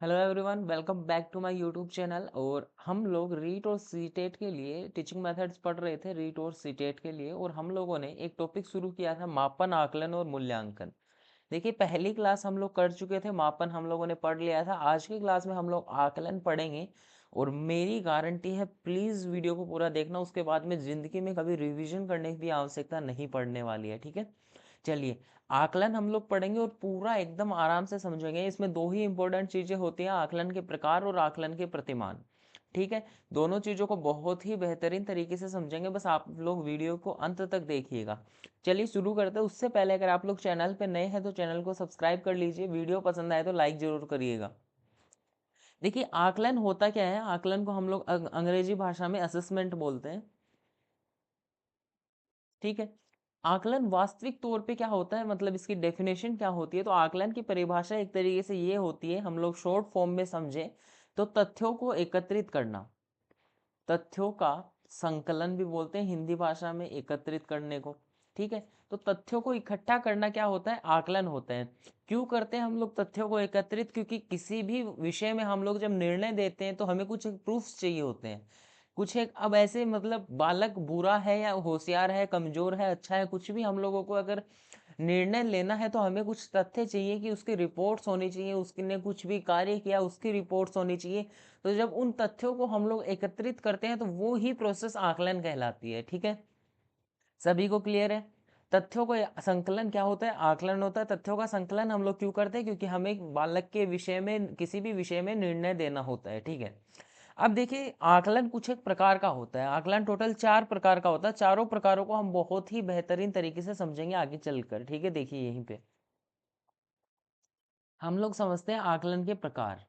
Hello everyone, welcome back to my YouTube channel. और हम लोग रीट और सीटेट के लिए टीचिंग मेथड्स पढ़ रहे थे, रीट और सीटेट के लिए। और हम लोगों ने एक टॉपिक शुरू किया था, मापन, आकलन और मूल्यांकन। देखिए, पहली क्लास हम लोग कर चुके थे, मापन हम लोगों ने पढ़ लिया था। आज की क्लास में हम लोग आकलन पढ़ेंगे। और मेरी गारंटी है, प्लीज़ वीडियो को पूरा देखना, उसके बाद में ज़िंदगी में कभी रिवीजन करने की भी आवश्यकता नहीं पड़ने वाली है। ठीक है, चलिए। आकलन हम लोग पढ़ेंगे और पूरा एकदम आराम से समझेंगे। इसमें दो ही इंपॉर्टेंट चीज़ें होती हैं, आकलन के प्रकार और आकलन के प्रतिमान। ठीक है, दोनों चीज़ों को बहुत ही बेहतरीन तरीके से समझेंगे, बस आप लोग वीडियो को अंत तक देखिएगा। चलिए शुरू करते हैं। उससे पहले अगर आप लोग चैनल पे नए हैं तो चैनल को सब्सक्राइब कर लीजिए, वीडियो पसंद आए तो लाइक ज़रूर करिएगा। देखिए, आकलन होता क्या है? आकलन को हम लोग अंग्रेजी भाषा में असेसमेंट बोलते हैं। ठीक है, आकलन वास्तविक तौर पे क्या होता है, मतलब इसकी डेफिनेशन क्या होती है? तो आकलन की परिभाषा एक तरीके से ये होती है, हम लोग शॉर्ट फॉर्म में समझें तो तथ्यों को एकत्रित करना। तथ्यों का संकलन भी बोलते हैं हिंदी भाषा में एकत्रित करने को। ठीक है, तो तथ्यों को इकट्ठा करना क्या होता है? आकलन होता है। क्यों करते हैं हम लोग तथ्यों को एकत्रित? क्योंकि किसी भी विषय में हम लोग जब निर्णय देते हैं तो हमें कुछ प्रूफ्स चाहिए होते हैं। कुछ एक, अब ऐसे मतलब बालक बुरा है या होशियार है, कमजोर है, अच्छा है, कुछ भी हम लोगों को अगर निर्णय लेना है तो हमें कुछ तथ्य चाहिए, कि उसकी रिपोर्ट्स होनी चाहिए, उसने कुछ भी कार्य किया उसकी रिपोर्ट्स होनी चाहिए। तो जब उन तथ्यों को हम लोग एकत्रित करते हैं तो वो ही प्रोसेस आकलन कहलाती है। ठीक है, सभी को क्लियर है? तथ्यों को संकलन क्या होता है? आकलन होता है। तथ्यों का संकलन हम लोग क्यों करते हैं? क्योंकि हमें एक बालक के विषय में, किसी भी विषय में निर्णय देना होता है। ठीक है, अब देखिए, आकलन कुछ एक प्रकार का होता है। आकलन टोटल 4 प्रकार का होता है। चारों प्रकारों को हम बहुत ही बेहतरीन तरीके से समझेंगे आगे चलकर। ठीक है, देखिए यहीं पे हम लोग समझते हैं आकलन के प्रकार।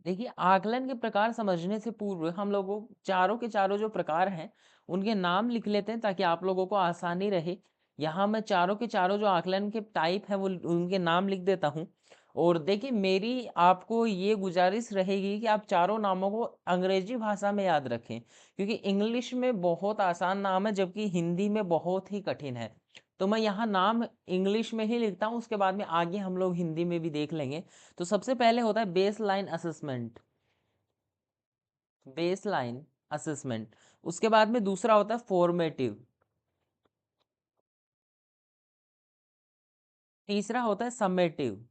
देखिए, आकलन के प्रकार समझने से पूर्व हम लोगों चारों के चारों जो प्रकार हैं उनके नाम लिख लेते हैं, ताकि आप लोगों को आसानी रहे। यहाँ मैं चारों के चारों जो आकलन के टाइप हैं वो उनके नाम लिख देता हूँ। और देखिए, मेरी आपको ये गुजारिश रहेगी कि आप चारों नामों को अंग्रेजी भाषा में याद रखें, क्योंकि इंग्लिश में बहुत आसान नाम है जबकि हिंदी में बहुत ही कठिन है। तो मैं यहाँ नाम इंग्लिश में ही लिखता हूँ, उसके बाद में आगे हम लोग हिंदी में भी देख लेंगे। तो सबसे पहले होता है base line assessment. Base line assessment. उसके बाद में दूसरा होता है फॉर्मेटिव। तीसरा होता है समेटिव।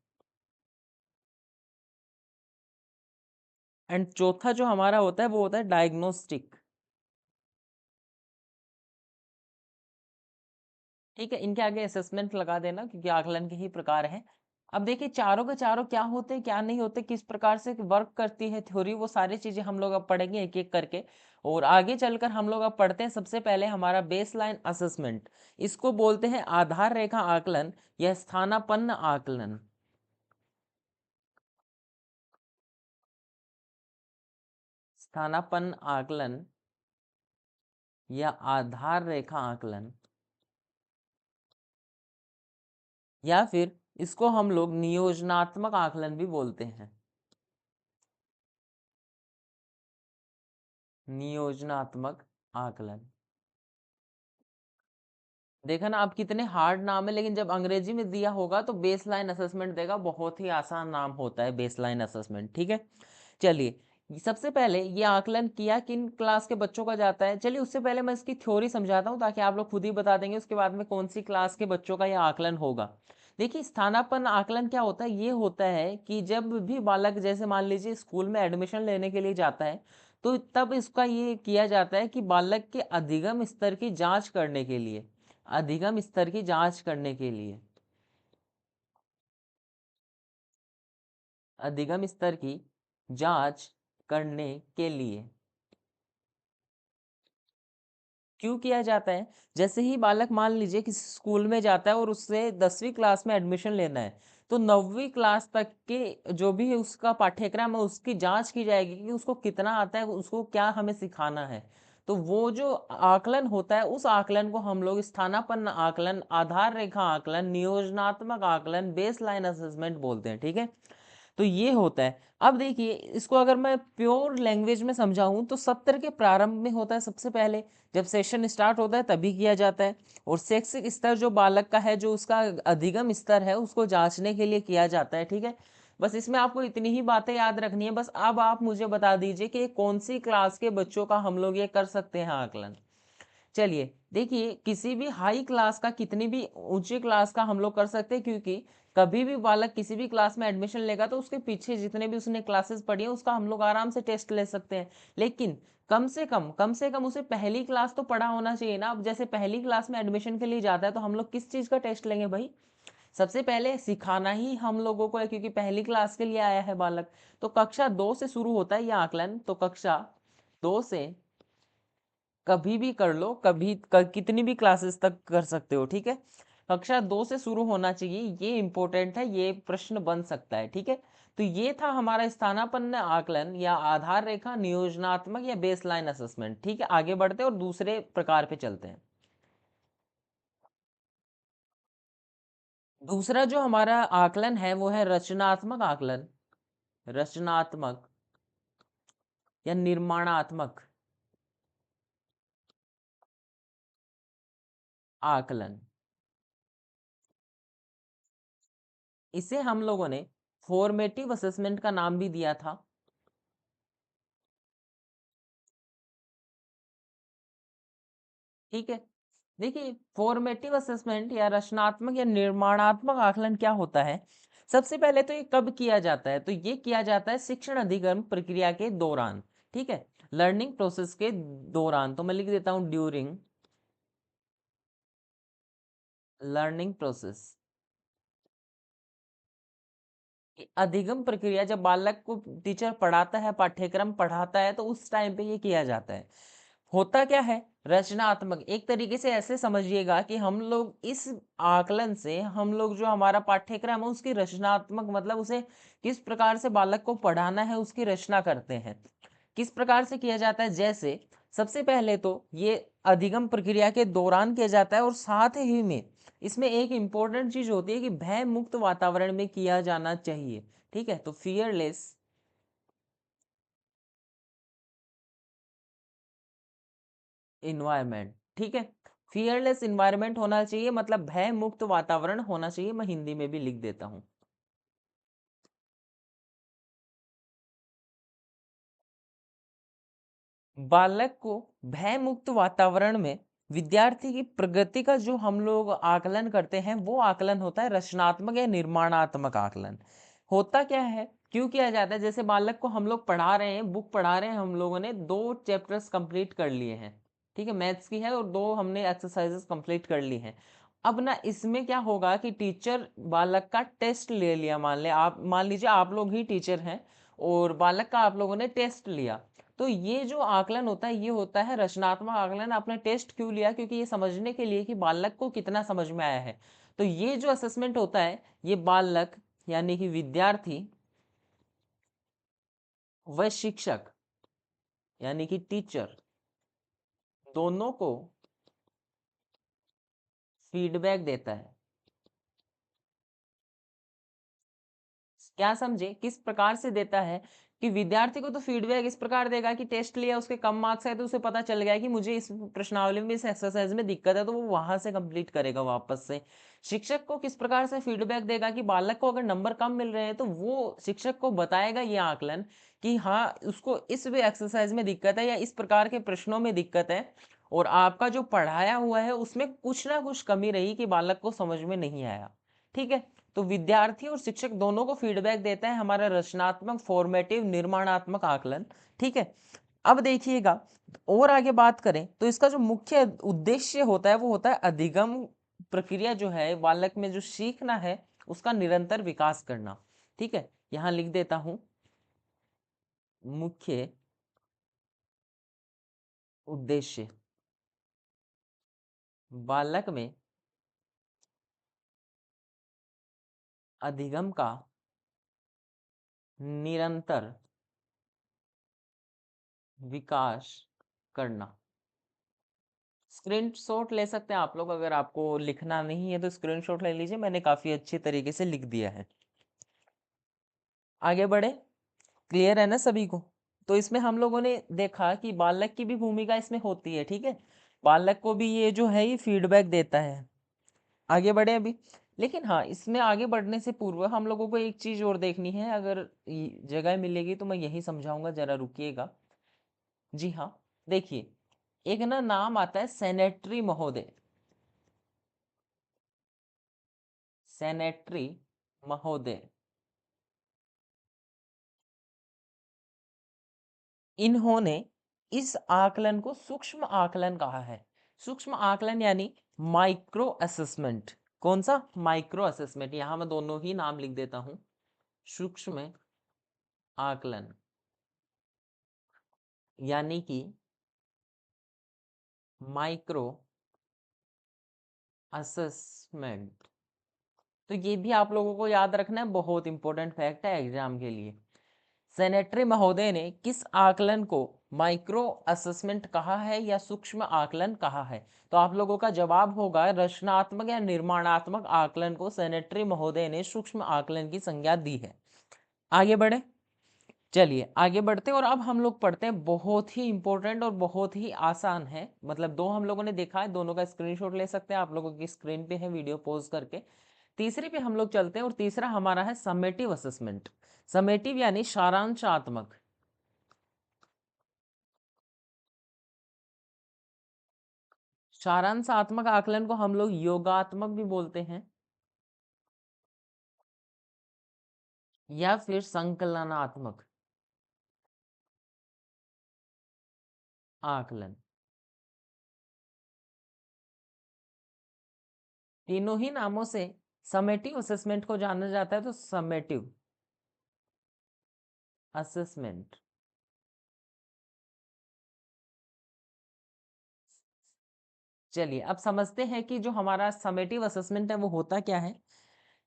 एंड चौथा जो हमारा होता है वो होता है डायग्नोस्टिक। ठीक है, इनके आगे असेसमेंट लगा देना, क्योंकि आकलन के ही प्रकार हैं। अब देखिए, चारों के चारों क्या होते हैं, क्या नहीं होते, किस प्रकार से वर्क करती है थ्योरी, वो सारी चीजें हम लोग अब पढ़ेंगे एक एक करके। और आगे चलकर हम लोग अब पढ़ते हैं सबसे पहले हमारा बेस लाइन असेसमेंट। इसको बोलते हैं आधार रेखा आकलन या स्थानापन्न आकलन। स्थानापन्न आकलन या आधार रेखा आकलन, या फिर इसको हम लोग नियोजनात्मक आकलन भी बोलते हैं। नियोजनात्मक आकलन। देखा ना, आप कितने हार्ड नाम है, लेकिन जब अंग्रेजी में दिया होगा तो बेस लाइन असेसमेंट देगा, बहुत ही आसान नाम होता है बेस लाइन असेसमेंट। ठीक है, चलिए। सबसे पहले ये आकलन किया किन क्लास के बच्चों का जाता है? चलिए, उससे पहले मैं इसकी थ्योरी समझाता हूँ, ताकि आप लोग खुद ही बता देंगे उसके बाद में कौन सी क्लास के बच्चों का यह आकलन होगा। देखिए, स्थानापन्न आकलन क्या होता है? ये होता है कि जब भी बालक, जैसे मान लीजिए स्कूल में एडमिशन लेने के लिए जाता है, तो तब इसका ये किया जाता है कि बालक के अधिगम स्तर की जांच करने के लिए, अधिगम स्तर की जांच करने के लिए, अधिगम स्तर की जांच करने के लिए क्यों किया जाता है? जैसे ही बालक मान लीजिए किसी स्कूल में जाता है और उससे 10वीं क्लास में एडमिशन लेना है, तो 9वीं क्लास तक के जो भी उसका पाठ्यक्रम है उसकी जांच की जाएगी कि उसको कितना आता है, उसको क्या हमें सिखाना है। तो वो जो आकलन होता है, उस आकलन को हम लोग स्थानापन्न आकलन, आधार रेखा आकलन, नियोजनात्मक आकलन, बेस लाइन असेसमेंट बोलते हैं। ठीक है, तो ये होता है। अब देखिए इसको अगर मैं प्योर लैंग्वेज में समझाऊं तो सत्र के प्रारंभ में होता है सबसे पहले, जब सेशन स्टार्ट होता है तभी किया जाता है। और शैक्षिक स्तर जो बालक का है, जो उसका अधिगम स्तर है, उसको जांचने के लिए किया जाता है। ठीक है, बस इसमें आपको इतनी ही बातें याद रखनी है। बस अब आप मुझे बता दीजिए कि कौन सी क्लास के बच्चों का हम लोग ये कर सकते हैं आकलन। चलिए देखिए, किसी भी हाई क्लास का, कितनी भी ऊंची क्लास का हम लोग कर सकते हैं, क्योंकि कभी भी बालक किसी भी क्लास में एडमिशन लेगा तो उसके पीछे जितने भी उसने क्लासेस पढ़ी है उसका हम लोग आराम से टेस्ट ले सकते हैं। लेकिन कम से कम उसे पहली क्लास तो पढ़ा होना चाहिए ना। अब जैसे पहली क्लास में एडमिशन के लिए जाता है तो हम लोग किस चीज़ का टेस्ट लेंगे भाई? सबसे पहले सिखाना ही हम लोगों को है, क्योंकि पहली क्लास के लिए आया है बालक। तो कक्षा 2 से शुरू होता है यह आकलन। तो कक्षा 2 से कभी भी कर लो, कितनी भी क्लासेस तक कर सकते हो। ठीक है, कक्षा 2 से शुरू होना चाहिए, ये इंपॉर्टेंट है, ये प्रश्न बन सकता है। ठीक है, तो ये था हमारा स्थानापन्न आकलन या आधार रेखा नियोजनात्मक या बेसलाइन असेसमेंट। ठीक है, आगे बढ़ते हैं और दूसरे प्रकार पे चलते हैं। दूसरा जो हमारा आकलन है वो है रचनात्मक आकलन, रचनात्मक या निर्माणात्मक आकलन। इसे हम लोगों ने फॉर्मेटिव असेसमेंट का नाम भी दिया था। ठीक है, देखिए फॉर्मेटिव असेसमेंट या रचनात्मक या निर्माणात्मक आकलन क्या होता है। सबसे पहले तो ये कब किया जाता है? तो ये किया जाता है शिक्षण अधिगम प्रक्रिया के दौरान। ठीक है, लर्निंग प्रोसेस के दौरान। तो मैं लिख देता हूं ड्यूरिंग लर्निंग प्रोसेस। अधिगम प्रक्रिया, जब बालक को टीचर पढ़ाता है, पाठ्यक्रम पढ़ाता है, तो उस टाइम पे ये किया जाता है। होता क्या है? रचनात्मक, एक तरीके से ऐसे समझिएगा कि हम लोग इस आकलन से हम लोग जो हमारा पाठ्यक्रम है उसकी रचनात्मक, मतलब उसे किस प्रकार से बालक को पढ़ाना है उसकी रचना करते हैं। किस प्रकार से किया जाता है? जैसे सबसे पहले तो ये अधिगम प्रक्रिया के दौरान किया जाता है, और साथ ही में इसमें एक इंपॉर्टेंट चीज होती है कि भय मुक्त वातावरण में किया जाना चाहिए। ठीक है, तो फियरलेस इन्वायरमेंट। ठीक है, फियरलेस इन्वायरमेंट होना चाहिए, मतलब भय मुक्त वातावरण होना चाहिए। मैं हिंदी में भी लिख देता हूं। बालक को भय मुक्त वातावरण में विद्यार्थी की प्रगति का जो हम लोग आकलन करते हैं वो आकलन होता है रचनात्मक या निर्माणात्मक आकलन। होता क्या है, क्यों किया जाता है? जैसे बालक को हम लोग पढ़ा रहे हैं, बुक पढ़ा रहे हैं, हम लोगों ने 2 चैप्टर्स कंप्लीट कर लिए हैं। ठीक है, मैथ्स की है, और 2 हमने एक्सरसाइजेस कंप्लीट कर ली हैं। अब ना इसमें क्या होगा कि टीचर बालक का टेस्ट ले लिया। मान लीजिए आप लोग ही टीचर हैं और बालक का आप लोगों ने टेस्ट लिया। तो ये जो आकलन होता है ये होता है रचनात्मक आकलन। आपने टेस्ट क्यों लिया? क्योंकि ये समझने के लिए कि बालक को कितना समझ में आया है। तो ये जो असेसमेंट होता है ये बालक यानी कि विद्यार्थी व शिक्षक यानी कि टीचर दोनों को फीडबैक देता है। क्या समझे? किस प्रकार से देता है कि विद्यार्थी को तो फीडबैक इस प्रकार देगा कि टेस्ट लिया, उसके कम मार्क्स आए तो उसे पता चल गया कि मुझे इस प्रश्नावली में, इस एक्सरसाइज में दिक्कत है, तो वो वहां से कंप्लीट करेगा वापस से। शिक्षक को किस प्रकार से फीडबैक देगा कि बालक को अगर नंबर कम मिल रहे हैं तो वो शिक्षक को बताएगा ये आकलन कि हाँ उसको इस वे एक्सरसाइज में दिक्कत है या इस प्रकार के प्रश्नों में दिक्कत है, और आपका जो पढ़ाया हुआ है उसमें कुछ ना कुछ कमी रही कि बालक को समझ में नहीं आया। ठीक है, तो विद्यार्थी और शिक्षक दोनों को फीडबैक देता है हमारा रचनात्मक फॉर्मेटिव निर्माणात्मक आकलन। ठीक है, अब देखिएगा और आगे बात करें तो इसका जो मुख्य उद्देश्य होता है वो होता है अधिगम प्रक्रिया जो है, बालक में जो सीखना है उसका निरंतर विकास करना। ठीक है, यहां लिख देता हूं मुख्य उद्देश्य बालक में अधिगम का निरंतर विकास करना। स्क्रीनशॉट ले सकते हैं आप लोग, अगर आपको लिखना नहीं है तो स्क्रीनशॉट ले लीजिए, मैंने काफी अच्छे तरीके से लिख दिया है। आगे बढ़े, क्लियर है ना सभी को? तो इसमें हम लोगों ने देखा कि बालक की भी भूमिका इसमें होती है, ठीक है, बालक को भी ये जो है ये फीडबैक देता है। आगे बढ़े अभी, लेकिन हाँ, इसमें आगे बढ़ने से पूर्व हम लोगों को एक चीज और देखनी है, अगर जगह मिलेगी तो मैं यही समझाऊंगा, जरा रुकिएगा। जी हाँ, देखिए, एक ना नाम आता है सेनेटरी महोदय, सेनेटरी महोदय। इन्होंने इस आकलन को सूक्ष्म आकलन कहा है। सूक्ष्म आकलन यानी माइक्रो असेसमेंट। कौन सा? Micro assessment. यहां मैं दोनों ही नाम लिख देता हूं, सूक्ष्म आकलन यानी कि माइक्रो असेसमेंट। तो ये भी आप लोगों को याद रखना है, बहुत इंपॉर्टेंट फैक्ट है एग्जाम के लिए। सेनेटरी महोदय ने किस आकलन को माइक्रो असेसमेंट कहा है या सूक्ष्म आकलन कहा है? तो आप लोगों का जवाब होगा रचनात्मक या निर्माणात्मक आकलन को सेनेटरी महोदय ने सूक्ष्म आकलन की संज्ञा दी है। आगे बढ़े, चलिए आगे बढ़ते हैं और अब हम लोग पढ़ते हैं, बहुत ही इंपॉर्टेंट और बहुत ही आसान है, मतलब दो हम लोगों ने देखा है, दोनों का स्क्रीनशॉट ले सकते हैं, आप लोगों की स्क्रीन पे है वीडियो पॉज करके। तीसरे पे हम लोग चलते हैं और तीसरा हमारा है समेटिव असेसमेंट। समेटिव यानी सारांशात्मक। सारांशात्मक आकलन को हम लोग योगात्मक भी बोलते हैं या फिर संकलनात्मक आकलन। तीनों ही नामों से समेटिव असेसमेंट को जाना जाता है, तो समेटिव असेसमेंट। चलिए अब समझते हैं कि जो हमारा समेटिव असेसमेंट है वो होता क्या है।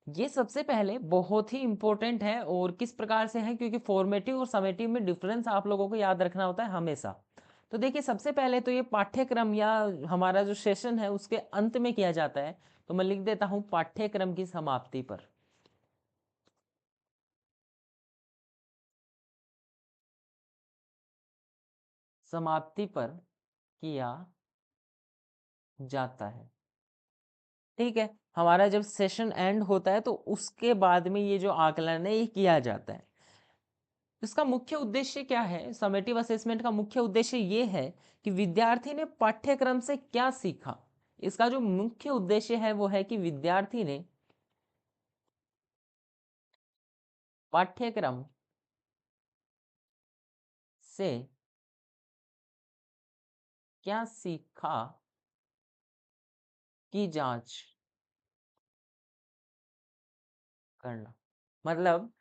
ये सबसे पहले बहुत ही इंपॉर्टेंट है, और किस प्रकार से है, क्योंकि फॉर्मेटिव और समेटिव में डिफरेंस आप लोगों को याद रखना होता है हमेशा। तो देखिए, सबसे पहले तो ये पाठ्यक्रम या हमारा जो सेशन है उसके अंत में किया जाता है। तो मैं लिख देता हूं पाठ्यक्रम की समाप्ति पर। समाप्ति पर किया जाता है, ठीक है। हमारा जब सेशन एंड होता है तो उसके बाद में ये जो आकलन है ये किया जाता है। इसका मुख्य उद्देश्य क्या है? समेटिव असेसमेंट का मुख्य उद्देश्य ये है कि विद्यार्थी ने पाठ्यक्रम से क्या सीखा। इसका जो मुख्य उद्देश्य है वो है कि विद्यार्थी ने पाठ्यक्रम से क्या सीखा की जांच करना। मतलब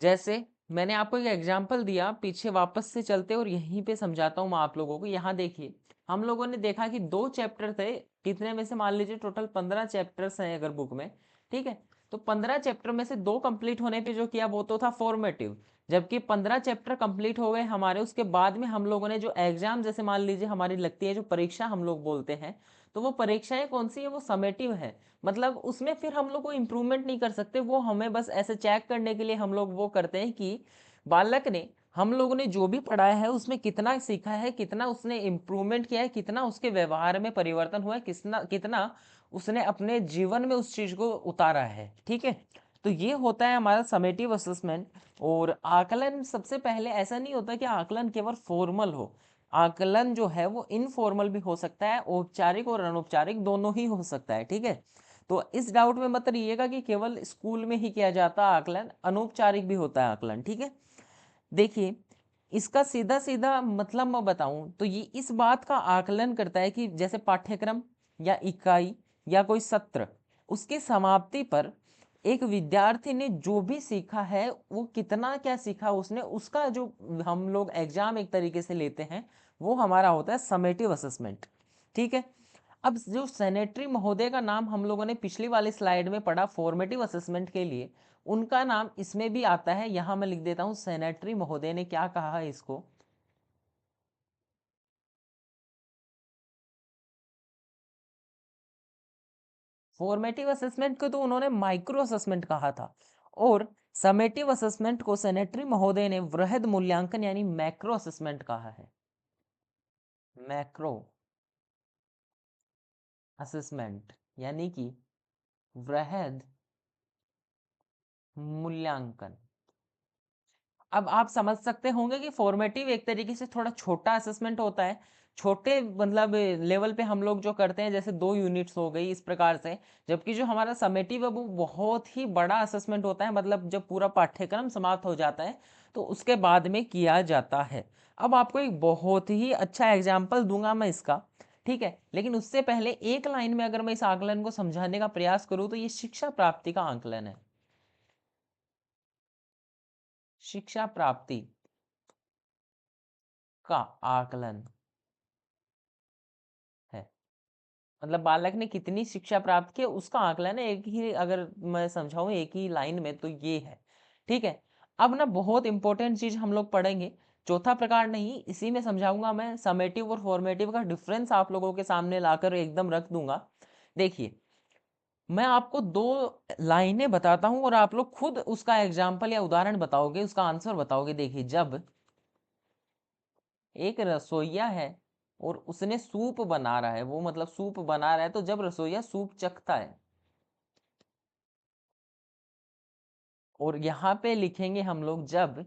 जैसे मैंने आपको एक एग्जाम्पल दिया, पीछे वापस से चलते और यहीं पे समझाता हूँ मैं आप लोगों को। यहाँ देखिए, हम लोगों ने देखा कि 2 चैप्टर थे, कितने में से मान लीजिए टोटल 15 चैप्टर्स हैं अगर बुक में, ठीक है। तो 15 चैप्टर में से 2 कंप्लीट होने पे जो किया वो तो था फॉर्मेटिव, जबकि 15 चैप्टर कंप्लीट हो गए हमारे, उसके बाद में हम लोगों ने जो एग्जाम, जैसे मान लीजिए हमारी लगती है जो परीक्षा हम लोग बोलते हैं, तो वो परीक्षाएं कौन सी है? वो समेटिव है। मतलब उसमें फिर हम लोग को इम्प्रूवमेंट नहीं कर सकते, वो हमें बस ऐसे चेक करने के लिए हम लोग वो करते हैं कि बालक ने, हम लोगों ने जो भी पढ़ाया है उसमें कितना सीखा है, कितना उसने इम्प्रूवमेंट किया है, कितना उसके व्यवहार में परिवर्तन हुआ है, कितना कितना उसने अपने जीवन में उस चीज को उतारा है, ठीक है। तो ये होता है हमारा समेटिव असेसमेंट। और आकलन, सबसे पहले ऐसा नहीं होता कि आकलन केवल फॉर्मल हो। आकलन जो है वो इनफॉर्मल भी हो सकता है, औपचारिक और अनौपचारिक दोनों ही हो सकता है, ठीक है। तो इस डाउट में मत रहिएगा कि केवल स्कूल में ही किया जाता है आकलन, अनौपचारिक भी होता है आकलन, ठीक है। देखिए, इसका सीधा सीधा मतलब मैं बताऊं तो ये इस बात का आकलन करता है कि जैसे पाठ्यक्रम या इकाई या कोई सत्र, उसकी समाप्ति पर एक विद्यार्थी ने जो भी सीखा है वो कितना क्या सीखा उसने, उसका जो हम लोग एग्जाम एक तरीके से लेते हैं, वो हमारा होता है समेटिव असेसमेंट, ठीक है। अब जो सेनेटरी महोदय का नाम हम लोगों ने पिछली वाली स्लाइड में पढ़ा फॉर्मेटिव असेसमेंट के लिए, उनका नाम इसमें भी आता है। यहां मैं लिख देता हूं सेनेटरी महोदय ने क्या कहा है इसको। फॉर्मेटिव असेसमेंट को तो उन्होंने माइक्रो असेसमेंट कहा था, और समेटिव असेसमेंट को सेनेटरी महोदय ने वृहद मूल्यांकन यानी मैक्रो असेसमेंट कहा है। मैक्रो असेसमेंट यानी कि वृहद मूल्यांकन। अब आप समझ सकते होंगे कि फॉर्मेटिव एक तरीके से थोड़ा छोटा असेसमेंट होता है, छोटे मतलब लेवल पे हम लोग जो करते हैं, जैसे 2 यूनिट्स हो गई इस प्रकार से, जबकि जो हमारा समेटिव है वो बहुत ही बड़ा असेसमेंट होता है, मतलब जब पूरा पाठ्यक्रम समाप्त हो जाता है तो उसके बाद में किया जाता है। अब आपको एक बहुत ही अच्छा एग्जाम्पल दूंगा मैं इसका, ठीक है, लेकिन उससे पहले एक लाइन में अगर मैं इस आकलन को समझाने का प्रयास करूं तो ये शिक्षा प्राप्ति का आकलन है। शिक्षा प्राप्ति का आकलन है, मतलब बालक ने कितनी शिक्षा प्राप्त की उसका आकलन है। एक ही अगर मैं समझाऊं एक ही लाइन में तो ये है, ठीक है। अब ना बहुत इंपॉर्टेंट चीज हम लोग पढ़ेंगे, चौथा प्रकार नहीं, इसी में समझाऊंगा मैं समेटिव और फॉर्मेटिव का डिफरेंस आप लोगों के सामने लाकर एकदम रख दूंगा। देखिए, मैं आपको 2 लाइनें बताता हूं और आप लोग खुद उसका एग्जाम्पल या उदाहरण बताओगे, उसका आंसर बताओगे। देखिए, जब एक रसोइया है और उसने सूप बना रहा है, वो मतलब सूप बना रहा है, तो जब रसोइया सूप चखता है, और यहाँ पे लिखेंगे हम लोग जब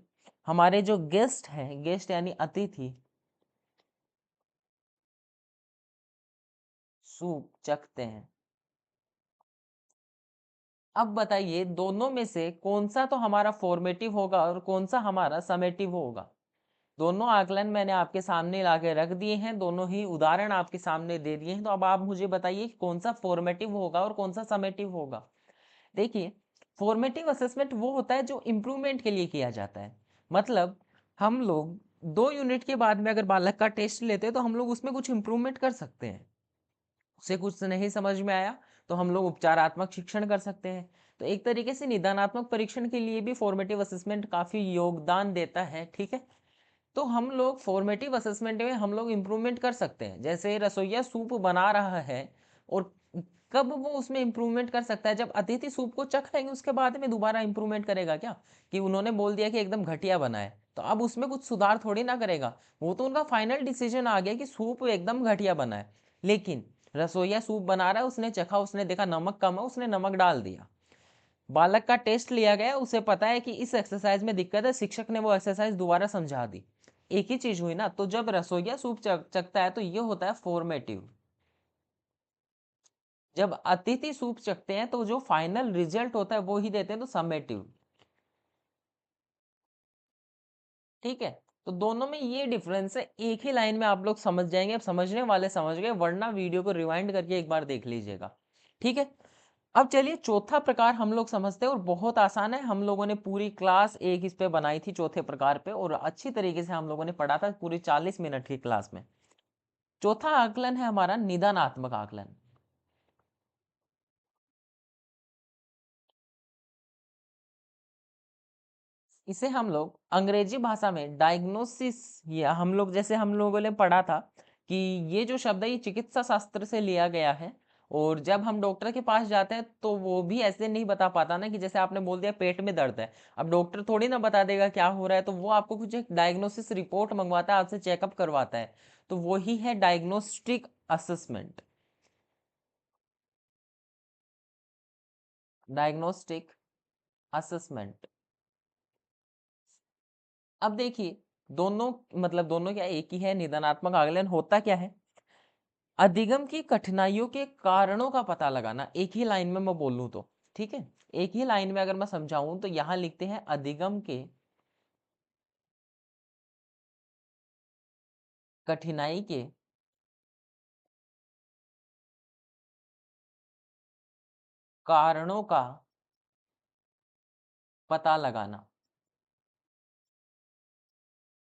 हमारे जो गेस्ट हैं, गेस्ट यानी अतिथि, सूप चखते हैं। अब बताइए दोनों में से कौन सा तो हमारा फॉर्मेटिव होगा और कौन सा हमारा समेटिव होगा। दोनों आकलन मैंने आपके सामने ला के रख दिए हैं, दोनों ही उदाहरण आपके सामने दे दिए हैं, तो अब आप मुझे बताइए कौन सा फॉर्मेटिव होगा और कौन सा समेटिव होगा। देखिए, फॉर्मेटिव असेसमेंट वो होता है जो इम्प्रूवमेंट के लिए किया जाता है, मतलब हम लोग 2 यूनिट के बाद में अगर बालक का टेस्ट लेते हैं तो हम लोग उसमें कुछ इम्प्रूवमेंट कर सकते हैं। उसे कुछ नहीं समझ में आया तो हम लोग उपचारात्मक शिक्षण कर सकते हैं। तो एक तरीके से निदानात्मक परीक्षण के लिए भी फॉर्मेटिव असेसमेंट काफी योगदान देता है, ठीक है। तो हम लोग फॉर्मेटिव असेसमेंट में हम लोग इम्प्रूवमेंट कर सकते हैं, जैसे रसोइया सूप बना रहा है, और कब वो उसमें इम्प्रूवमेंट कर सकता है, जब अतिथि सूप को चख लेंगे उसके बाद में दोबारा इम्प्रूवमेंट करेगा क्या, कि उन्होंने बोल दिया कि एकदम घटिया बना है तो अब उसमें कुछ सुधार थोड़ी ना करेगा, वो तो उनका फाइनल डिसीजन आ गया कि सूप एकदम घटिया बना है। लेकिन रसोइया सूप बना रहा है, उसने चखा, उसने देखा नमक कम है, उसने नमक डाल दिया, बालक का टेस्ट लिया गया, उसे पता है कि इस एक्सरसाइज में दिक्कत है, शिक्षक ने वो एक्सरसाइज दोबारा समझा दी, एक ही चीज हुई ना। तो जब रसोइया सूप चखता है तो ये होता है फॉर्मेटिव, जब अतिथि सूप चखते हैं तो जो फाइनल रिजल्ट होता है वो ही देते हैं, तो समेटिव, ठीक है। तो दोनों में ये डिफरेंस है, एक ही लाइन में आप लोग समझ जाएंगे, अब समझने वाले समझ गए, वरना वीडियो को रिवाइंड करके एक बार देख लीजिएगा, ठीक है। अब चलिए चौथा प्रकार हम लोग समझते हैं, और बहुत आसान है, हम लोगों ने पूरी क्लास एक इस पे बनाई थी चौथे प्रकार पे, और अच्छी तरीके से हम लोगों ने पढ़ा था पूरी 40 मिनट की क्लास में। चौथा आकलन है हमारा निदानात्मक आकलन। इसे हम लोग अंग्रेजी भाषा में डायग्नोसिस, या हम लोग जैसे हम लोगों ने पढ़ा था कि ये जो शब्द है ये चिकित्सा शास्त्र से लिया गया है, और जब हम डॉक्टर के पास जाते हैं तो वो भी ऐसे नहीं बता पाता ना, कि जैसे आपने बोल दिया पेट में दर्द है, अब डॉक्टर थोड़ी ना बता देगा क्या हो रहा है, तो वो आपको कुछ एक डायग्नोसिस रिपोर्ट मंगवाता है, आपसे चेकअप करवाता है, तो वही है डायग्नोस्टिक असेसमेंट, डायग्नोस्टिक असेसमेंट। अब देखिए, दोनों मतलब दोनों क्या एक ही है, निदानात्मक आकलन होता क्या है, अधिगम की कठिनाइयों के कारणों का पता लगाना, एक ही लाइन में मैं बोलूं तो, ठीक है, एक ही लाइन में अगर मैं समझाऊं तो यहां लिखते हैं अधिगम के कठिनाई के कारणों का पता लगाना।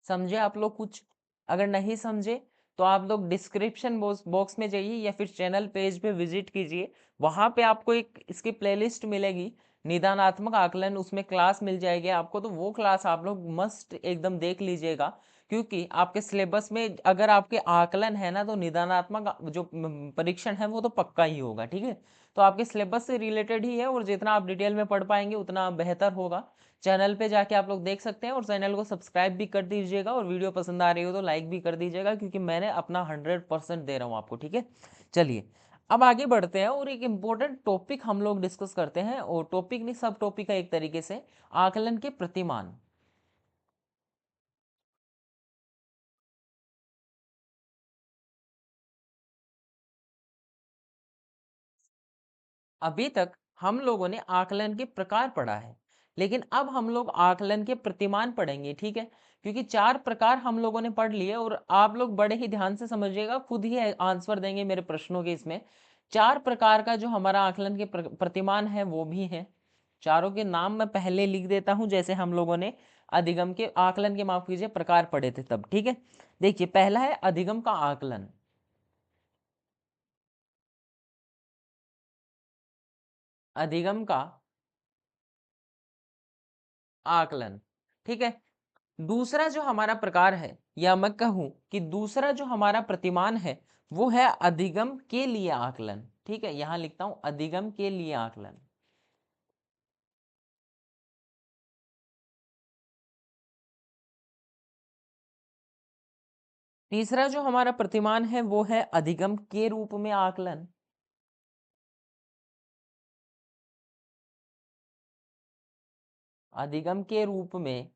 समझे आप लोग कुछ, अगर नहीं समझे तो आप लोग डिस्क्रिप्शन बॉक्स में जाइए या फिर चैनल पेज पे विजिट कीजिए, वहां पे आपको एक इसकी प्लेलिस्ट मिलेगी, निदानात्मक आकलन, उसमें क्लास मिल जाएगी आपको, तो वो क्लास आप लोग मस्ट एकदम देख लीजिएगा, क्योंकि आपके सिलेबस में अगर आपके आकलन है ना, तो निदानात्मक जो परीक्षण है वो तो पक्का ही होगा, ठीक है। तो आपके सिलेबस से रिलेटेड ही है, और जितना आप डिटेल में पढ़ पाएंगे उतना बेहतर होगा। चैनल पे जाके आप लोग देख सकते हैं, और चैनल को सब्सक्राइब भी कर दीजिएगा, और वीडियो पसंद आ रही हो तो लाइक भी कर दीजिएगा, क्योंकि मैंने अपना 100% दे रहा हूँ आपको, ठीक है। चलिए अब आगे बढ़ते हैं, और एक इम्पोर्टेंट टॉपिक हम लोग डिस्कस करते हैं, और टॉपिक नहीं, सब टॉपिक है एक तरीके से, आकलन के प्रतिमान। अभी तक हम लोगों ने आकलन के प्रकार पढ़ा है, लेकिन अब हम लोग आकलन के प्रतिमान पढ़ेंगे, ठीक है। क्योंकि 4 प्रकार हम लोगों ने पढ़ लिए, और आप लोग बड़े ही ध्यान से समझिएगा, खुद ही आंसर देंगे मेरे प्रश्नों के। इसमें 4 प्रकार का जो हमारा आकलन के प्रतिमान है वो भी है। चारों के नाम मैं पहले लिख देता हूं, जैसे हम लोगों ने अधिगम के आकलन के, माफ कीजिए, प्रकार पढ़े थे तब, ठीक है। देखिए पहला है अधिगम का आकलन। अधिगम का आकलन, ठीक है। दूसरा जो हमारा प्रकार है, या मैं कहूं कि दूसरा जो हमारा प्रतिमान है, वो है अधिगम के लिए आकलन, ठीक है। यहां लिखता हूं अधिगम के लिए आकलन। तीसरा जो हमारा प्रतिमान है वो है अधिगम के रूप में आकलन। अधिगम के रूप में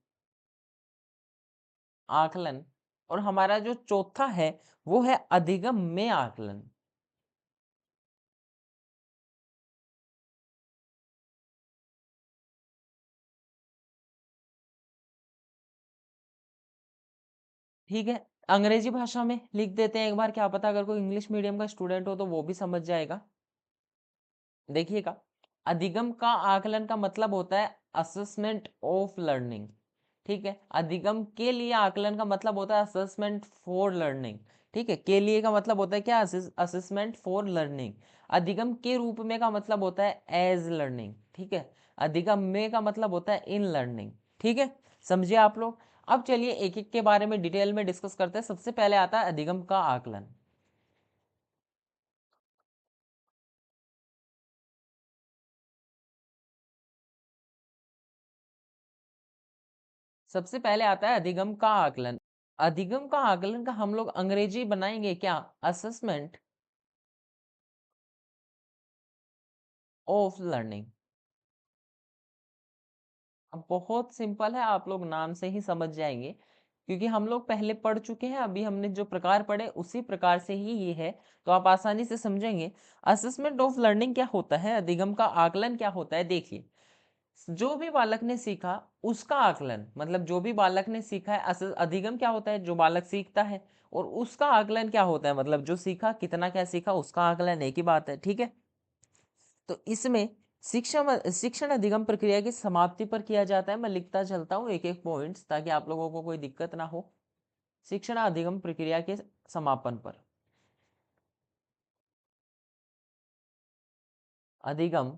आकलन। और हमारा जो चौथा है वो है अधिगम में आकलन। ठीक है, अंग्रेजी भाषा में लिख देते हैं एक बार, क्या पता अगर कोई इंग्लिश मीडियम का स्टूडेंट हो तो वो भी समझ जाएगा। देखिएगा, अधिगम का आकलन का मतलब होता है असेसमेंट ऑफ लर्निंग, ठीक है। अधिगम के लिए आकलन का मतलब होता है असेसमेंट फॉर लर्निंग, ठीक है। के लिए का मतलब होता है क्या, असेसमेंट फॉर लर्निंग। अधिगम के रूप में का मतलब होता है एज लर्निंग, ठीक है। अधिगम में का मतलब होता है इन लर्निंग, ठीक है। समझिए आप लोग। अब चलिए एक एक के बारे में डिटेल में डिस्कस करते हैं। सबसे पहले आता है अधिगम का आकलन। सबसे पहले आता है अधिगम का आकलन। अधिगम का आकलन का हम लोग अंग्रेजी बनाएंगे क्या, असेसमेंट ऑफ लर्निंग। अब बहुत सिंपल है, आप लोग नाम से ही समझ जाएंगे, क्योंकि हम लोग पहले पढ़ चुके हैं। अभी हमने जो प्रकार पढ़े उसी प्रकार से ही ये है, तो आप आसानी से समझेंगे। असेसमेंट ऑफ लर्निंग क्या होता है, अधिगम का आकलन क्या होता है। देखिए, जो भी बालक ने सीखा उसका आकलन, मतलब जो भी बालक ने सीखा है। अधिगम क्या होता है, जो बालक सीखता है, और उसका आकलन क्या होता है, मतलब जो सीखा, कितना क्या सीखा, उसका आकलन, एक ही बात है, ठीक है। तो इसमें शिक्षण अधिगम प्रक्रिया की समाप्ति पर किया जाता है। मैं लिखता चलता हूँ एक एक पॉइंट्स, ताकि आप लोगों को कोई दिक्कत ना हो। शिक्षण अधिगम प्रक्रिया के समापन पर, अधिगम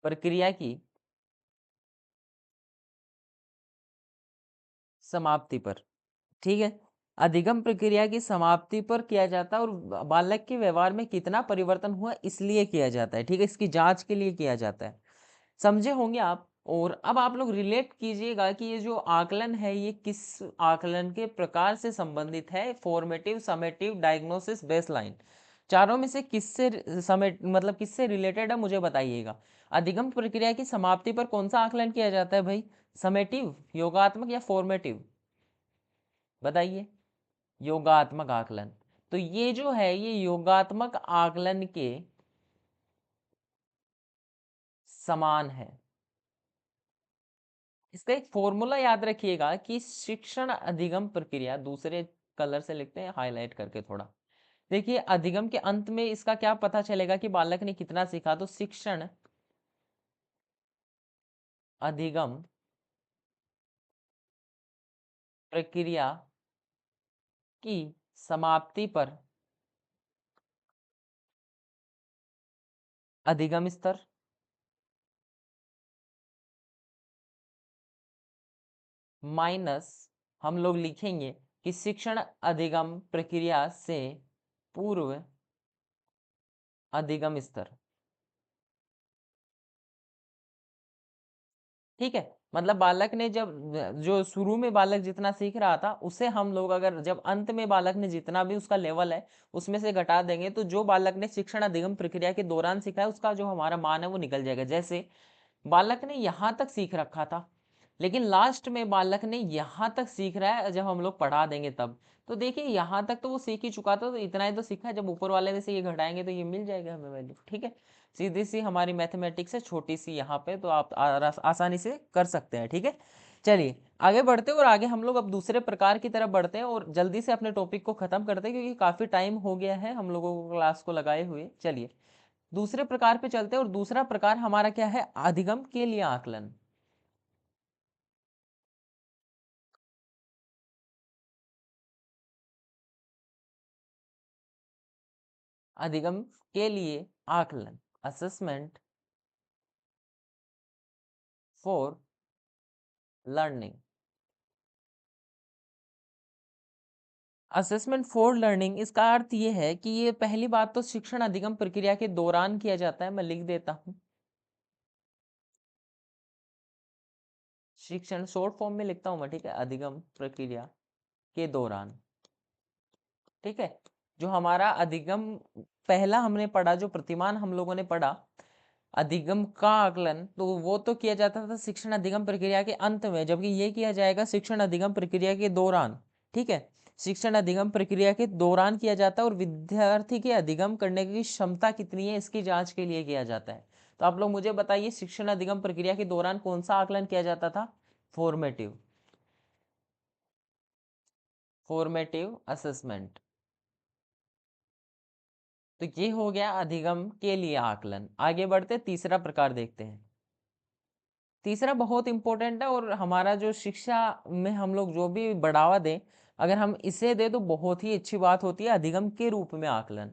प्रक्रिया की समाप्ति पर, ठीक है। अधिगम प्रक्रिया की समाप्ति पर किया जाता है, और बालक के व्यवहार में कितना परिवर्तन हुआ इसलिए किया जाता है, ठीक है। इसकी जांच के लिए किया जाता है। समझे होंगे आप। और अब आप लोग रिलेट कीजिएगा कि ये जो आकलन है ये किस आकलन के प्रकार से संबंधित है। फॉर्मेटिव, समेटिव, डायग्नोसिस, बेसलाइन, चारों में से किससे समेट, मतलब किससे रिलेटेड है, मुझे बताइएगा। अधिगम प्रक्रिया की समाप्ति पर कौन सा आकलन किया जाता है भाई, समेटिव, योगात्मक, या फॉर्मेटिव, बताइए। योगात्मक आकलन। तो ये जो है ये योगात्मक आकलन के समान है। इसका एक फॉर्मूला याद रखिएगा कि शिक्षण अधिगम प्रक्रिया, दूसरे कलर से लिखते हैं हाईलाइट करके थोड़ा। देखिए, अधिगम के अंत में इसका क्या पता चलेगा कि बालक ने कितना सीखा, तो शिक्षण अधिगम प्रक्रिया की समाप्ति पर अधिगम स्तर, माइनस हम लोग लिखेंगे कि शिक्षण अधिगम प्रक्रिया से पूर्व अधिगम स्तर। ठीक है, मतलब बालक ने जब जो शुरू में बालक जितना सीख रहा था उसे हम लोग अगर जब अंत में बालक ने जितना भी उसका लेवल है उसमें से घटा देंगे तो जो बालक ने शिक्षण अधिगम प्रक्रिया के दौरान सीखा है उसका जो हमारा मान है वो निकल जाएगा। जैसे बालक ने यहाँ तक सीख रखा था लेकिन लास्ट में बालक ने यहाँ तक सीख रहा है, जब हम लोग पढ़ा देंगे तब तो देखिए यहाँ तक तो वो सीख ही चुका था तो इतना ही तो सीखा है, जब ऊपर वाले में से ये घटाएंगे तो ये मिल जाएगा हमें वैल्यू। ठीक है, सीधी सी हमारी मैथमेटिक्स है, छोटी सी यहाँ पे तो आप आसानी से कर सकते हैं। ठीक है, चलिए आगे बढ़ते हैं और आगे हम लोग अब दूसरे प्रकार की तरफ बढ़ते हैं और जल्दी से अपने टॉपिक को खत्म करते हैं क्योंकि काफी टाइम हो गया है हम लोगों को क्लास को लगाए हुए। चलिए दूसरे प्रकार पे चलते हैं और दूसरा प्रकार हमारा क्या है, अधिगम के लिए आकलन। अधिगम के लिए आकलन, assessment for learning. Assessment for learning इसका अर्थ ये है कि ये पहली बात तो शिक्षण अधिगम प्रक्रिया के दौरान किया जाता है, मैं लिख देता हूं शिक्षण शॉर्ट फॉर्म में लिखता हूं मैं। ठीक है, अधिगम प्रक्रिया के दौरान। ठीक है, जो हमारा अधिगम पहला हमने पढ़ा, जो प्रतिमान हम लोगों ने पढ़ा अधिगम का आकलन, तो वो तो किया जाता था शिक्षण अधिगम प्रक्रिया के अंत में, जबकि ये किया जाएगा शिक्षण अधिगम प्रक्रिया के दौरान। ठीक है, शिक्षण अधिगम प्रक्रिया के दौरान किया जाता है और विद्यार्थी के अधिगम करने की क्षमता कितनी है इसकी जांच के लिए किया जाता है। तो आप लोग मुझे बताइए शिक्षण अधिगम प्रक्रिया के दौरान कौन सा आकलन किया जाता था, फॉर्मेटिव, फॉर्मेटिव असेसमेंट। तो ये हो गया अधिगम के लिए आकलन। आगे बढ़ते तीसरा प्रकार देखते हैं। तीसरा बहुत इंपॉर्टेंट है और हमारा जो शिक्षा में हम लोग जो भी बढ़ावा दें अगर हम इसे दे तो बहुत ही अच्छी बात होती है, अधिगम के रूप में आकलन।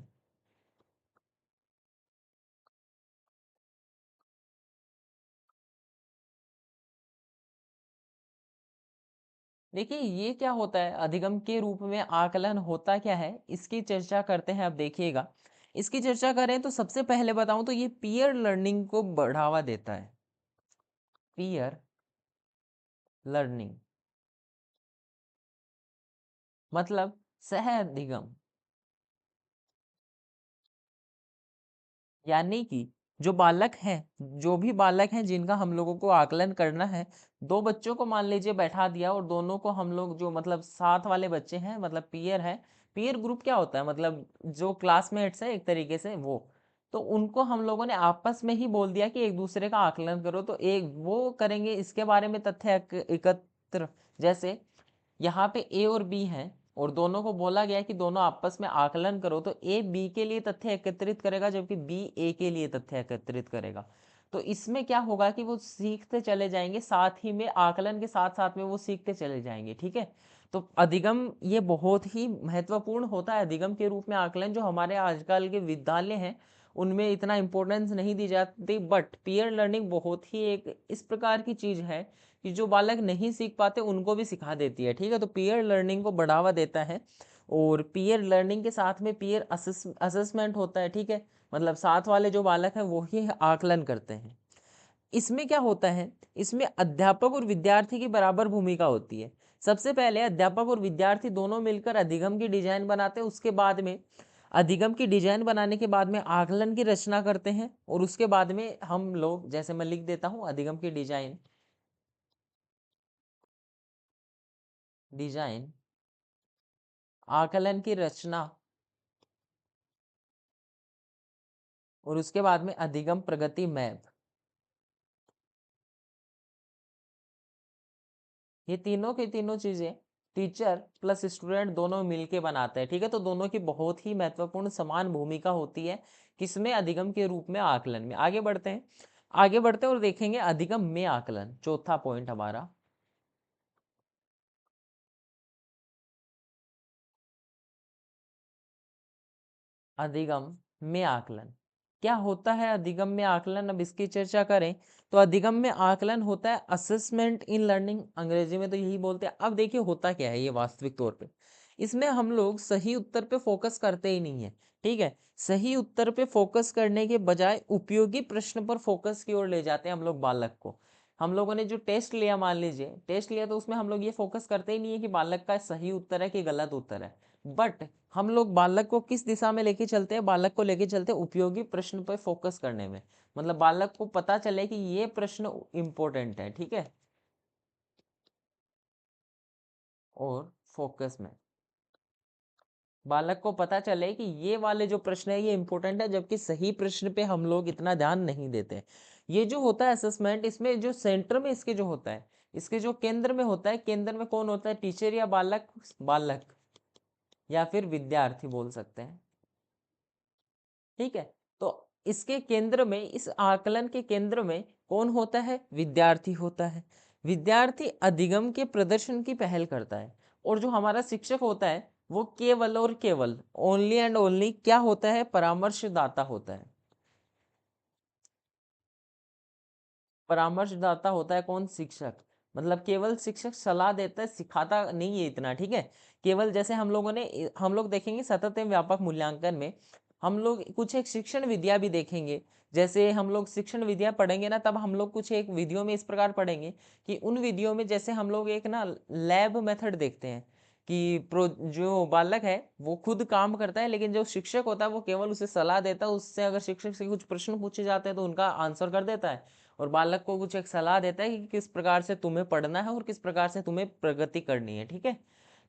देखिए ये क्या होता है, अधिगम के रूप में आकलन होता क्या है इसकी चर्चा करते हैं। अब देखिएगा इसकी चर्चा करें तो सबसे पहले बताऊं तो ये पीयर लर्निंग को बढ़ावा देता है। पीयर लर्निंग मतलब सह अधिगम, यानी कि जो बालक हैं, जो भी बालक हैं जिनका हम लोगों को आकलन करना है, दो बच्चों को मान लीजिए बैठा दिया और दोनों को हम लोग जो मतलब साथ वाले बच्चे हैं मतलब पीयर है। पीयर ग्रुप क्या होता है, मतलब जो क्लासमेट्स है एक तरीके से वो, तो उनको हम लोगों ने आपस में ही बोल दिया कि एक दूसरे का आकलन करो, तो एक वो करेंगे इसके बारे में तथ्य एकत्र। जैसे यहाँ पे ए और बी हैं और दोनों को बोला गया कि दोनों आपस में आकलन करो, तो ए बी के लिए तथ्य एकत्रित करेगा जबकि बी ए के लिए तथ्य एकत्रित करेगा। तो इसमें क्या होगा कि वो सीखते चले जाएंगे, साथ ही में आकलन के साथ साथ में वो सीखते चले जाएंगे। ठीक है, तो अधिगम ये बहुत ही महत्वपूर्ण होता है, अधिगम के रूप में आकलन जो हमारे आजकल के विद्यालय हैं उनमें इतना इंपॉर्टेंस नहीं दी जाती, बट पीयर लर्निंग बहुत ही एक इस प्रकार की चीज है कि जो बालक नहीं सीख पाते उनको भी सिखा देती है। ठीक है, तो पीयर लर्निंग को बढ़ावा देता है और पीयर लर्निंग के साथ में पीयर असेसमेंट होता है। ठीक है, मतलब साथ वाले जो बालक हैं वो ही आकलन करते हैं। इसमें क्या होता है, इसमें अध्यापक और विद्यार्थी की बराबर भूमिका होती है। सबसे पहले अध्यापक और विद्यार्थी दोनों मिलकर अधिगम की डिजाइन बनाते हैं, उसके बाद में अधिगम की डिजाइन बनाने के बाद में आकलन की रचना करते हैं और उसके बाद में हम लोग, जैसे मैं लिख देता हूं अधिगम की डिजाइन, डिजाइन आकलन की रचना और उसके बाद में अधिगम प्रगति मैप। ये तीनों की तीनों चीजें टीचर प्लस स्टूडेंट दोनों मिलके बनाते हैं। ठीक है, तो दोनों की बहुत ही महत्वपूर्ण समान भूमिका होती है किसमें, अधिगम के रूप में आकलन में। आगे बढ़ते हैं, आगे बढ़ते हैं और देखेंगे अधिगम में आकलन, चौथा पॉइंट हमारा अधिगम में आकलन। क्या होता है अधिगम्य आकलन? अब इसकी चर्चा करें तो अधिगम्य आकलन होता है असेसमेंट इन लर्निंग, अंग्रेजी में तो यही बोलते हैं। अब देखिए होता क्या है ये वास्तविक तौर पे, इसमें हम लोग सही उत्तर पे फोकस करते ही नहीं है, ठीक है। सही उत्तर पे फोकस करने के बजाय उपयोगी प्रश्न पर फोकस की ओर ले जाते हैं हम लोग बालक को। हम लोगों ने जो टेस्ट लिया, मान लीजिए टेस्ट लिया, तो उसमें हम लोग ये फोकस करते ही नहीं है कि बालक का सही उत्तर है कि गलत उत्तर है, बट हम लोग बालक को किस दिशा में लेके चलते हैं? बालक को लेके चलते हैं उपयोगी प्रश्न पर फोकस करने में, मतलब बालक को पता चले कि ये प्रश्न इंपॉर्टेंट है, ठीक है, और फोकस में बालक को पता चले कि ये वाले जो प्रश्न है ये इंपॉर्टेंट है, जबकि सही प्रश्न पे हम लोग इतना ध्यान नहीं देते। ये जो होता है असेसमेंट, इसमें जो सेंटर में इसके जो होता है, इसके जो केंद्र में होता है, केंद्र में कौन होता है? टीचर या बालक? बालक या फिर विद्यार्थी बोल सकते हैं, ठीक है। तो इसके केंद्र में, इस आकलन के केंद्र में कौन होता है? विद्यार्थी होता है। विद्यार्थी अधिगम के प्रदर्शन की पहल करता है, और जो हमारा शिक्षक होता है वो केवल और केवल, ओनली एंड ओनली क्या होता है? परामर्शदाता होता है। परामर्शदाता होता है कौन? शिक्षक। मतलब केवल शिक्षक सलाह देता है, सिखाता नहीं है इतना, ठीक है। केवल जैसे हम लोगों ने, हम लोग देखेंगे सतत एवं व्यापक मूल्यांकन में हम लोग कुछ एक शिक्षण विद्या भी देखेंगे। जैसे हम लोग शिक्षण विद्या पढ़ेंगे ना, तब हम लोग कुछ एक विधियों में इस प्रकार पढ़ेंगे कि उन विधियों में जैसे हम लोग एक ना लैब मेथड देखते हैं कि जो बालक है वो खुद काम करता है, लेकिन जो शिक्षक होता है वो केवल उसे सलाह देता है, उससे अगर शिक्षक से कुछ प्रश्न पूछे जाते हैं तो उनका आंसर कर देता है, और बालक को कुछ एक सलाह देता है कि किस प्रकार से तुम्हें पढ़ना है और किस प्रकार से तुम्हें प्रगति करनी है, ठीक है।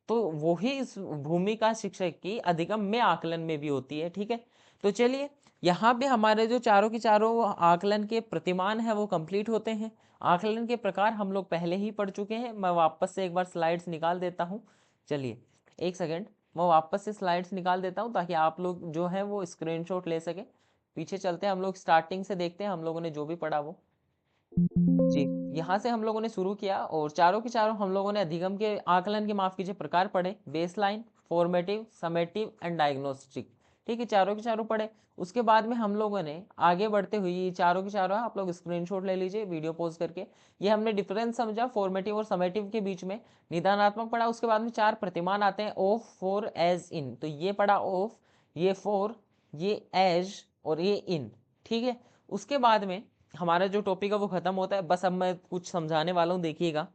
तो वही इस भूमिका शिक्षक की अधिगम में आकलन में भी होती है, ठीक है। तो चलिए यहाँ पे हमारे जो चारों के चारों आकलन के प्रतिमान है वो कंप्लीट होते हैं। आकलन के प्रकार हम लोग पहले ही पढ़ चुके हैं। मैं वापस से एक बार स्लाइड्स निकाल देता हूँ। चलिए एक सेकेंड, मैं वापस से स्लाइड्स निकाल देता हूँ ताकि आप लोग जो है वो स्क्रीनशॉट ले सके। पीछे चलते हैं, हम लोग स्टार्टिंग से देखते हैं हम लोगों ने जो भी पढ़ा वो। जी, यहाँ से हम लोगों ने शुरू किया और चारों के चारों हम लोगों ने अधिगम के आकलन के, माफ कीजिए, प्रकार पढ़े। Baseline, formative, summative and diagnostic, ठीक है, चारों के चारों पढ़े। उसके बाद में हम लोगों ने आगे बढ़ते हुए ये चारों के चारों, आप लोग स्क्रीनशॉट ले लीजिए वीडियो पॉज करके। ये हमने डिफरेंस समझा फॉर्मेटिव और समेटिव के बीच में, निदानात्मक पढ़ा। उसके बाद में चार प्रतिमान आते हैं, ऑफ, फॉर, एज, इन। तो ये पढ़ा ऑफ, ये फॉर, ये एज और ये इन, ठीक है। उसके बाद में हमारा जो टॉपिक है वो खत्म होता है। बस अब मैं कुछ समझाने वाला हूँ, देखिएगा।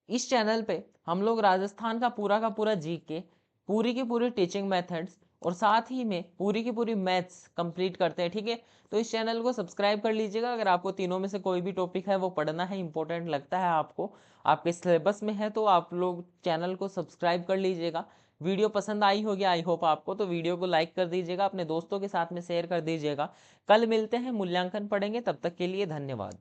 इस चैनल पे हम लोग राजस्थान का पूरा जीके, पूरी की पूरी टीचिंग मेथड्स और साथ ही में पूरी की पूरी मैथ्स कंप्लीट करते हैं, ठीक है। तो इस चैनल को सब्सक्राइब कर लीजिएगा अगर आपको तीनों में से कोई भी टॉपिक है वो पढ़ना है, इंपॉर्टेंट लगता है आपको, आपके सिलेबस में है, तो आप लोग चैनल को सब्सक्राइब कर लीजिएगा। वीडियो पसंद आई होगी आई होप आपको, तो वीडियो को लाइक कर दीजिएगा, अपने दोस्तों के साथ में शेयर कर दीजिएगा। कल मिलते हैं, मूल्यांकन पढ़ेंगे, तब तक के लिए धन्यवाद।